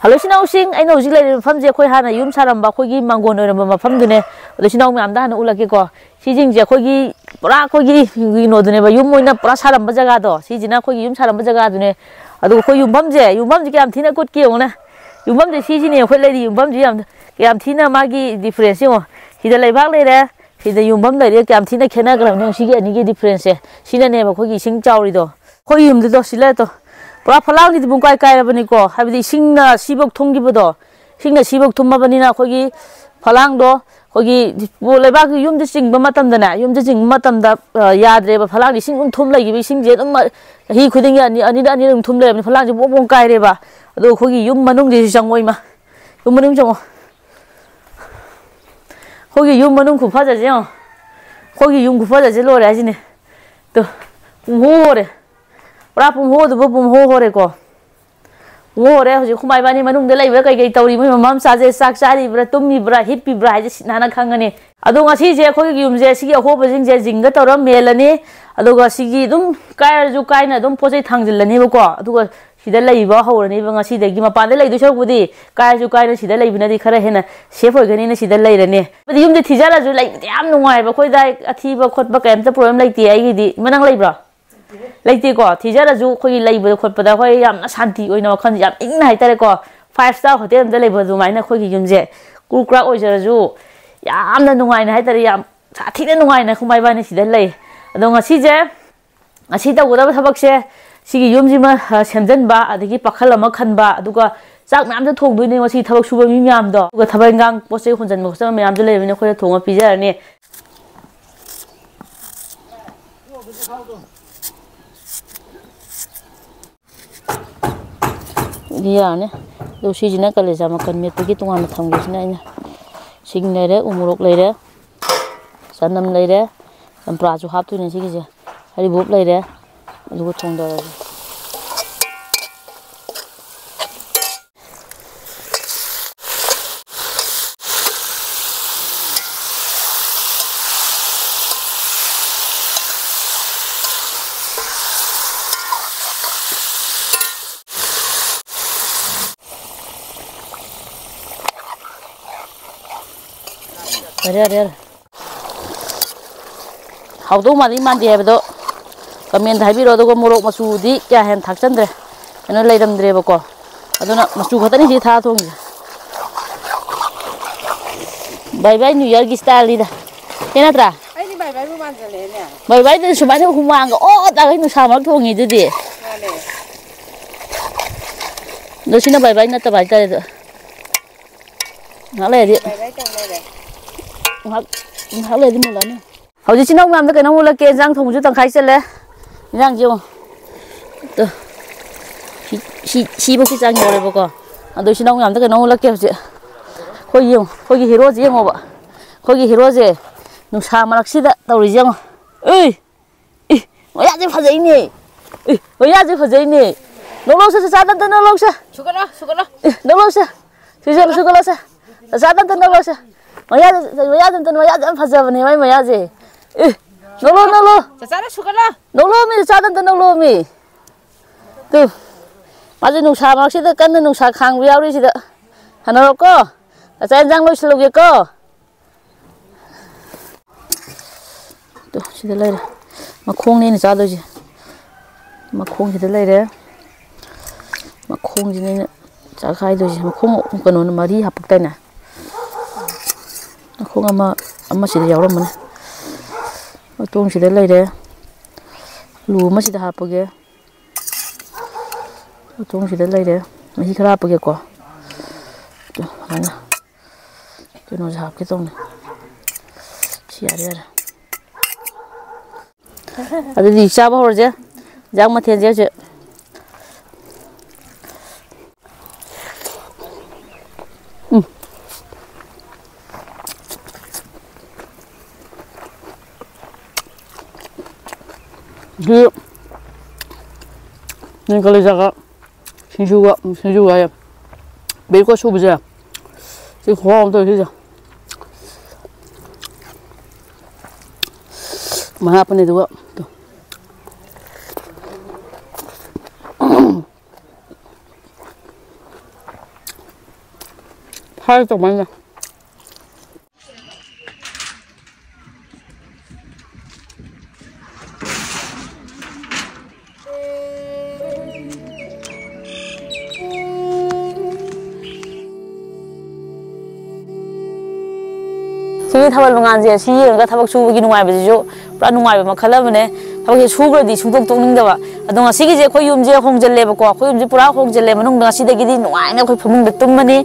Hello, Sing, I know Zilla from the Kohana, Yum Saram Bakogi, Mangon, or from the Ne, the Shinong Amdan Ulakiko, Sijing Jakogi, Brakogi, you know the never Yumuna Prasaram Bazagado, Sijinakogi, Yum Saram Bazagadune, Adoko Yum Bumze, you bum the Gamtina good kill, you bum the Sijin, what lady, you bum the Gamtina Maggie difference, he the Labal later, he the Yumbum, the Gamtina Canagram, she get any difference, she never Kogi sing Taurido, Koyum the Dosileto. Palauni the Bunkai Kairabanico, have the Singna Sibok Tungibodo, Singa Sibok Tumabanina, Hogi, Palangdo, Hogi, Bolebak, Yum the Sing Matamdana, Yum the Sing Matam da Yadre, Palani Sing Tumla, you sing Jet, he couldn't Anida Tumle, and Palangi Bonkai Reba, though Hogi Yum Manung de Jangwima, Yumanum Hogi Yum Manum Kupaza, Hogi Yum Kupaza Zelo, as in it. The war. Rapum ho the bubum ho horeco. War, you come by any manum the labor, I get Tori, Mam Saze, Saxari, Bratumi, Bra, Hippie Brides, Nana Kangani. Adonga Sija, Kogium, Zessia, Hoping, Zingatora, Melanie, Adoga Sigi, Dum, Kair, Zukaina, don't posit tongues in the Nebuco, to see the labor, hole, and even a see the Gimapan, the lady show with the Kair, Zukaina, see the labor, the Karahena, Shepherd, and see the lady. But you the Tizara, like, damn no why, but quite like a Tiba, Kotbak, and the problem like the Agidi, Manang Labor. Like the go, Tijara Zoo, labor, but I am Santi, or no conjure, ignite go 5-star hotel, the labor do mine, Kogi, Cool crack or Zoo. I'm the wine, Hatariam, Satin wine, whom I vanish the lay. I don't see there. I see that whatever Habakshare, see Yumzima, Shenzhenba, the Gipakala Makanba, Duga, Zak Nam the Tongue, doing what he talks to Yam dog, what Tabangang, Posehons and most of me, I'm the living in a Tonga Pizza. Yeah, those seasonal colors are making to get one of them. Sing later, Umurok later, Sandam later, and Prazo have to in Sigizia. I book later, and go to the How do Mali Mandi have the comment Habiro Morok Masudi, Kahan Taxandre, and a late Drevoco. I don't know, Masu Hatani Tatung. Bye bye, New York style leader. Kenatra. I think by Manzalena. My wife is Shumano Humang, oh, that I know Sama Tongi today. No, she never by not about that. I'll let it. How late Mulan? How did you know I'm the Canola Kazang from Jutan Kaisele? Young Joe. She was his angle. And do you know I'm the Canola Kazak? For you, heroes, young over. Hogi Hirose, no Samaraxida, Torizion. Eh, what are the Fazini? What are the Fazini? No loser, Sadan, no loser. Sugar, no loser. Sugar, Sadan, no loser. My other Fazavani, my Yazi. No, no, me, Sadan, no, low me. Do. I didn't know Samaxida, can no Sakang, we are reached the Hanoko. As I don't know, you go. See the later. Macron in his other. Macron to the later. Macron in Sakaido, Macron on Marie Haputana. Macron, a much of the Roman. What don't see the later? Lou must the Hapoge. What don't see the later? He can up again. You know, half get on. See, I did. I did the shabba or there. Young Matthias. Good. Nicolas, since you are because who was there? The home to his. What happened to what? 살 좀 많이. ꯁꯤꯒꯤ ꯊꯥꯕꯜ ꯃꯉꯥꯟꯁꯦ ꯁꯤ ꯌꯦꯡꯉꯒ ꯊꯕꯛ ꯁꯨꯕꯒꯤ ꯅꯨꯡꯉꯥꯏꯕꯁꯤꯁꯨ ꯄꯨꯔꯥ ꯅꯨꯡꯉꯥꯏꯕ ꯃꯈꯜ ꯑꯃꯅꯦ ꯊꯕꯛꯁꯦ ꯁꯨꯈ꯭ꯔꯗꯤ ꯁꯨꯡꯇꯣꯛ ꯇꯣꯛꯅꯤꯡꯗꯕ ꯑꯗꯣ ꯉꯁꯤꯒꯤꯁꯦ ꯑꯩꯈꯣꯏ ꯌꯨꯝꯁꯦ ꯍꯣꯡꯖꯜꯂꯦꯕꯀꯣ ꯑꯩꯈꯣꯏ ꯌꯨꯝꯁꯦ ꯄꯨꯔꯥ ꯍꯣꯡꯖꯜꯂꯦ ꯃꯅꯨꯡꯗ ꯉꯁꯤꯗꯒꯤꯗꯤ ꯅꯨꯡꯉꯥꯏꯅ ꯑꯩꯈꯣꯏ ꯐꯃꯨꯡꯗ ꯇꯨꯝꯃꯅꯤ